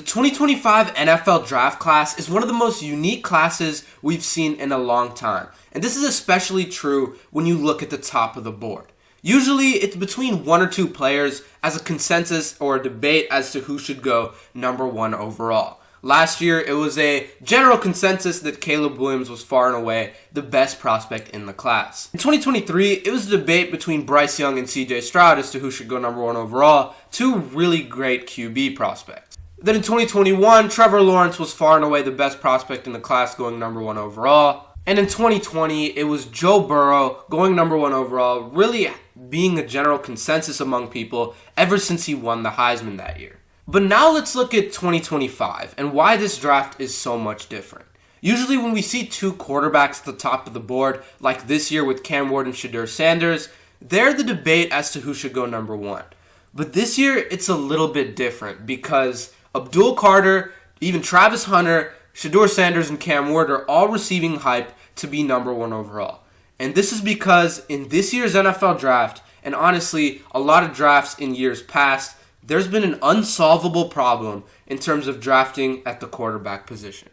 The 2025 NFL draft class is one of the most unique classes we've seen in a long time, and this is especially true when you look at the top of the board. Usually, it's between one or two players as a consensus or a debate as to who should go number one overall. Last year, it was a general consensus that Caleb Williams was far and away the best prospect in the class. In 2023, it was a debate between Bryce Young and CJ Stroud as to who should go number one overall, two really great QB prospects. Then in 2021, Trevor Lawrence was far and away the best prospect in the class, going number one overall. And in 2020, it was Joe Burrow going number one overall, really being a general consensus among people ever since he won the Heisman that year. But now let's look at 2025 and why this draft is so much different. Usually when we see two quarterbacks at the top of the board, like this year with Cam Ward and Shedeur Sanders, they're the debate as to who should go number one. But this year, it's a little bit different because Abdul Carter, even Travis Hunter, Shedeur Sanders, and Cam Ward are all receiving hype to be number one overall. And this is because in this year's NFL draft, and honestly, a lot of drafts in years past, there's been an unsolvable problem in terms of drafting at the quarterback position.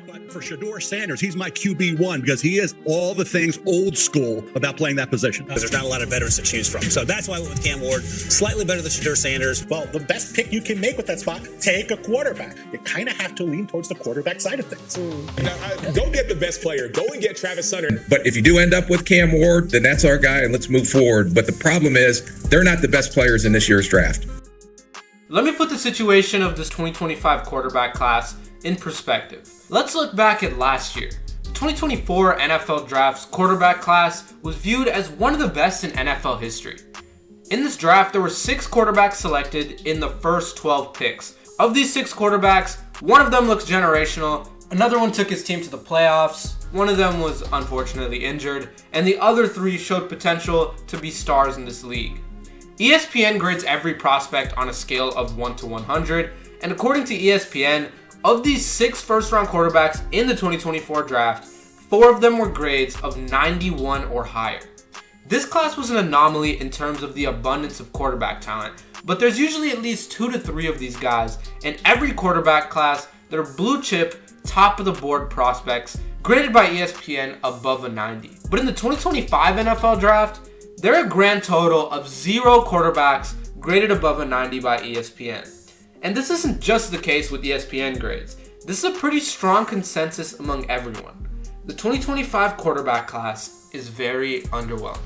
But for Shedeur Sanders, he's my QB1 because he is all the things old school about playing that position. There's not a lot of veterans to choose from. So that's why I went with Cam Ward. Slightly better than Shedeur Sanders. Well, the best pick you can make with that spot, take a quarterback. You kind of have to lean towards the quarterback side of things. Now, go get the best player. Go and get Travis Hunter. But if you do end up with Cam Ward, then that's our guy and let's move forward. But the problem is they're not the best players in this year's draft. Let me put the situation of this 2025 quarterback class in perspective. Let's look back at last year. The 2024 NFL Draft's quarterback class was viewed as one of the best in NFL history. In this draft, there were 6 quarterbacks selected in the first 12 picks. Of these 6 quarterbacks, one of them looks generational, another one took his team to the playoffs, one of them was unfortunately injured, and the other 3 showed potential to be stars in this league. ESPN grades every prospect on a scale of 1 to 100, and according to ESPN, of these 6 first-round quarterbacks in the 2024 draft, 4 of them were grades of 91 or higher. This class was an anomaly in terms of the abundance of quarterback talent, but there's usually at least 2 to 3 of these guys in every quarterback class that are blue-chip, top-of-the-board prospects graded by ESPN above a 90. But in the 2025 NFL draft, there are a grand total of 0 quarterbacks graded above a 90 by ESPN. And this isn't just the case with ESPN grades. This is a pretty strong consensus among everyone. The 2025 quarterback class is very underwhelming.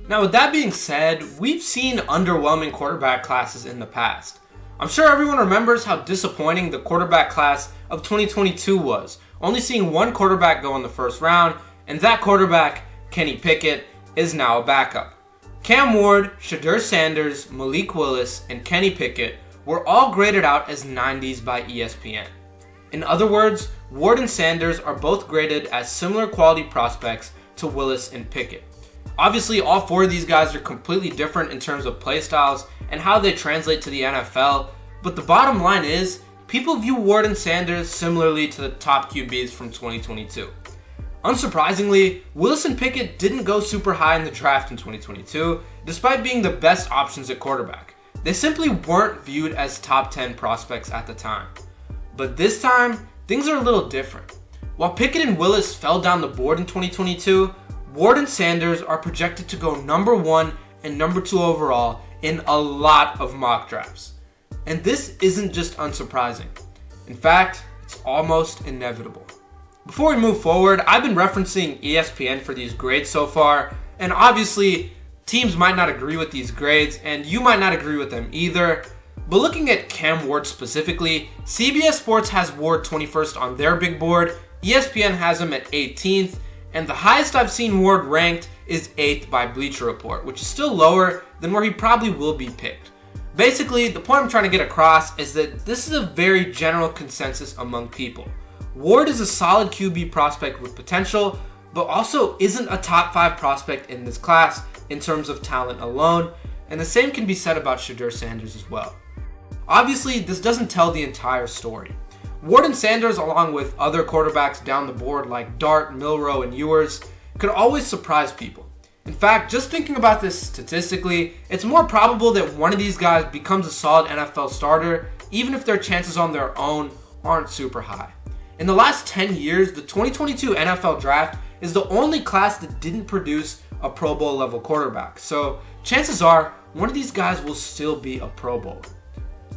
Now with that being said, we've seen underwhelming quarterback classes in the past. I'm sure everyone remembers how disappointing the quarterback class of 2022 was, only seeing one quarterback go in the first round, and that quarterback, Kenny Pickett, is now a backup. Cam Ward, Shedeur Sanders, Malik Willis, and Kenny Pickett were all graded out as 90s by ESPN. In other words, Ward and Sanders are both graded as similar quality prospects to Willis and Pickett. Obviously, all 4 of these guys are completely different in terms of play styles and how they translate to the NFL, but the bottom line is, people view Ward and Sanders similarly to the top QBs from 2022. Unsurprisingly, Willis and Pickett didn't go super high in the draft in 2022, despite being the best options at quarterback. They simply weren't viewed as top 10 prospects at the time. But this time, things are a little different. While Pickett and Willis fell down the board in 2022, Ward and Sanders are projected to go number 1 and number 2 overall in a lot of mock drafts. And this isn't just unsurprising. In fact, it's almost inevitable. Before we move forward, I've been referencing ESPN for these grades so far, and obviously, teams might not agree with these grades, and you might not agree with them either. But looking at Cam Ward specifically, CBS Sports has Ward 21st on their big board, ESPN has him at 18th, and the highest I've seen Ward ranked is 8th by Bleacher Report, which is still lower than where he probably will be picked. Basically, the point I'm trying to get across is that this is a very general consensus among people. Ward is a solid QB prospect with potential, but also isn't a top 5 prospect in this class in terms of talent alone, and the same can be said about Shedeur Sanders as well. Obviously, this doesn't tell the entire story. Ward and Sanders, along with other quarterbacks down the board like Dart, Milroe, and Ewers, could always surprise people. In fact, just thinking about this statistically, it's more probable that one of these guys becomes a solid NFL starter, even if their chances on their own aren't super high. In the last 10 years, the 2022 NFL Draft is the only class that didn't produce a Pro Bowl level quarterback. So chances are one of these guys will still be a Pro Bowler.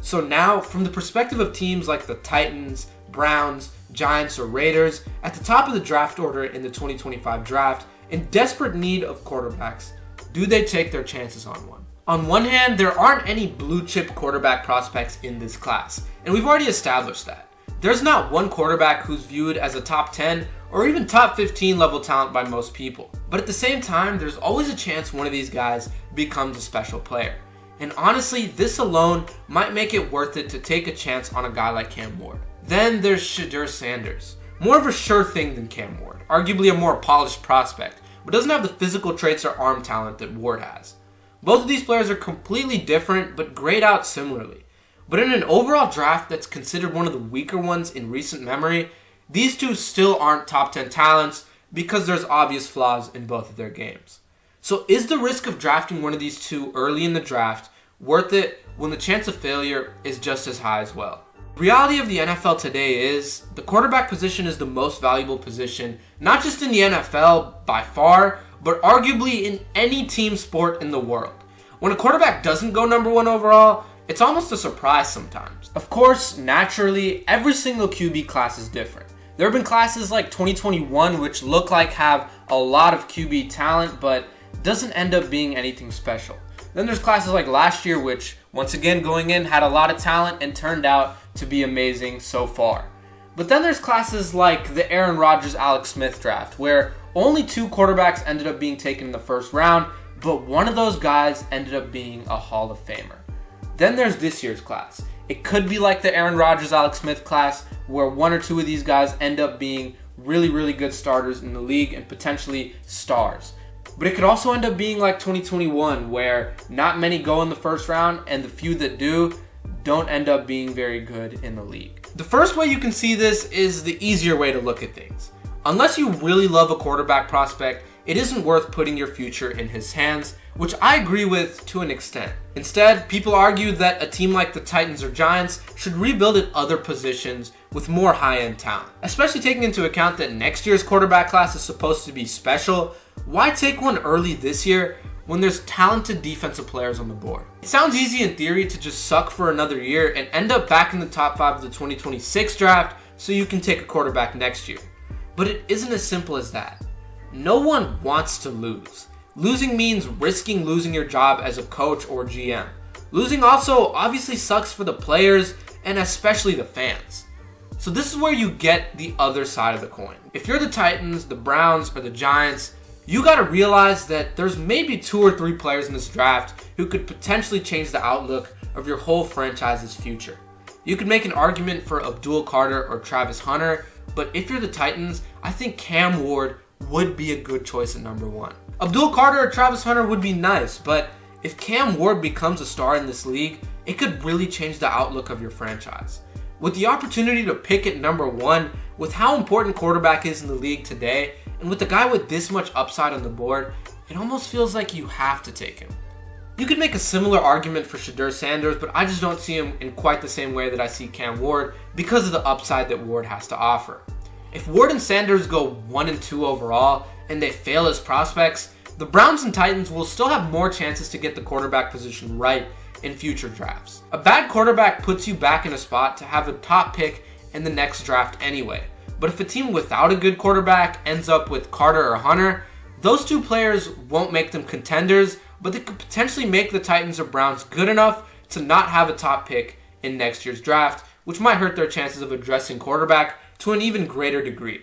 So now, from the perspective of teams like the Titans, Browns, Giants, or Raiders, at the top of the draft order in the 2025 draft, in desperate need of quarterbacks, do they take their chances on one? On one hand, there aren't any blue chip quarterback prospects in this class, and we've already established that. There's not one quarterback who's viewed as a top 10 or even top 15 level talent by most people. But at the same time, there's always a chance one of these guys becomes a special player. And honestly, this alone might make it worth it to take a chance on a guy like Cam Ward. Then there's Shedeur Sanders. More of a sure thing than Cam Ward, arguably a more polished prospect, but doesn't have the physical traits or arm talent that Ward has. Both of these players are completely different, but grade out similarly. But in an overall draft that's considered one of the weaker ones in recent memory, these two still aren't top 10 talents because there's obvious flaws in both of their games. So is the risk of drafting one of these two early in the draft worth it when the chance of failure is just as high as well? The reality of the NFL today is the quarterback position is the most valuable position, not just in the NFL by far, but arguably in any team sport in the world. When a quarterback doesn't go number one overall, it's almost a surprise sometimes. Of course, naturally, every single QB class is different. There have been classes like 2021 which look like have a lot of QB talent, but doesn't end up being anything special. Then there's classes like last year which, once again going in, had a lot of talent and turned out to be amazing so far. But then there's classes like the Aaron Rodgers, Alex Smith draft, where only 2 quarterbacks ended up being taken in the first round, but one of those guys ended up being a Hall of Famer. Then there's this year's class. It could be like the Aaron Rodgers, Alex Smith class, where 1 or 2 of these guys end up being really, really good starters in the league and potentially stars. But it could also end up being like 2021, where not many go in the first round, and the few that do don't end up being very good in the league. The first way you can see this is the easier way to look at things. Unless you really love a quarterback prospect, it isn't worth putting your future in his hands, which I agree with to an extent. Instead, people argue that a team like the Titans or Giants should rebuild at other positions with more high-end talent. Especially taking into account that next year's quarterback class is supposed to be special, why take one early this year when there's talented defensive players on the board? It sounds easy in theory to just suck for another year and end up back in the top 5 of the 2026 draft so you can take a quarterback next year. But it isn't as simple as that. No one wants to lose. Losing means risking losing your job as a coach or GM. Losing also obviously sucks for the players and especially the fans. So this is where you get the other side of the coin. If you're the Titans, the Browns, or the Giants, you gotta realize that there's maybe 2 or 3 players in this draft who could potentially change the outlook of your whole franchise's future. You could make an argument for Abdul Carter or Travis Hunter, but if you're the Titans, I think Cam Ward would be a good choice at number 1. Abdul Carter or Travis Hunter would be nice, but if Cam Ward becomes a star in this league, it could really change the outlook of your franchise. With the opportunity to pick at number 1, with how important quarterback is in the league today, and with a guy with this much upside on the board, it almost feels like you have to take him. You could make a similar argument for Shedeur Sanders, but I just don't see him in quite the same way that I see Cam Ward because of the upside that Ward has to offer. If Ward and Sanders go 1 and 2 overall and they fail as prospects, the Browns and Titans will still have more chances to get the quarterback position right in future drafts. A bad quarterback puts you back in a spot to have a top pick in the next draft anyway. But if a team without a good quarterback ends up with Carter or Hunter, those 2 players won't make them contenders, but they could potentially make the Titans or Browns good enough to not have a top pick in next year's draft, which might hurt their chances of addressing quarterback to an even greater degree.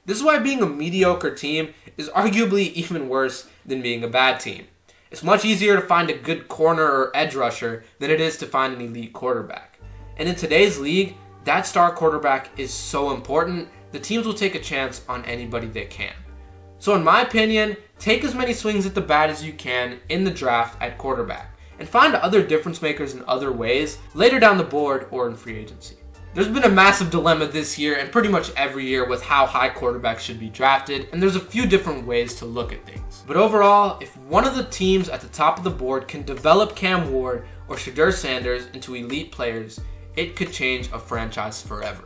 This is why being a mediocre team is arguably even worse than being a bad team. It's much easier to find a good corner or edge rusher than it is to find an elite quarterback. And in today's league, that star quarterback is so important, the teams will take a chance on anybody they can. So in my opinion, take as many swings at the bat as you can in the draft at quarterback, and find other difference makers in other ways later down the board or in free agency. There's been a massive dilemma this year and pretty much every year with how high quarterbacks should be drafted, and there's a few different ways to look at things. But overall, if one of the teams at the top of the board can develop Cam Ward or Shedeur Sanders into elite players, it could change a franchise forever.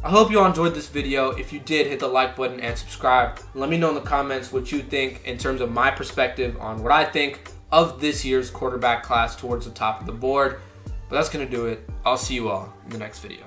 I hope you all enjoyed this video. If you did, hit the like button and subscribe. Let me know in the comments what you think in terms of my perspective on what I think of this year's quarterback class towards the top of the board. But that's going to do it. I'll see you all in the next video.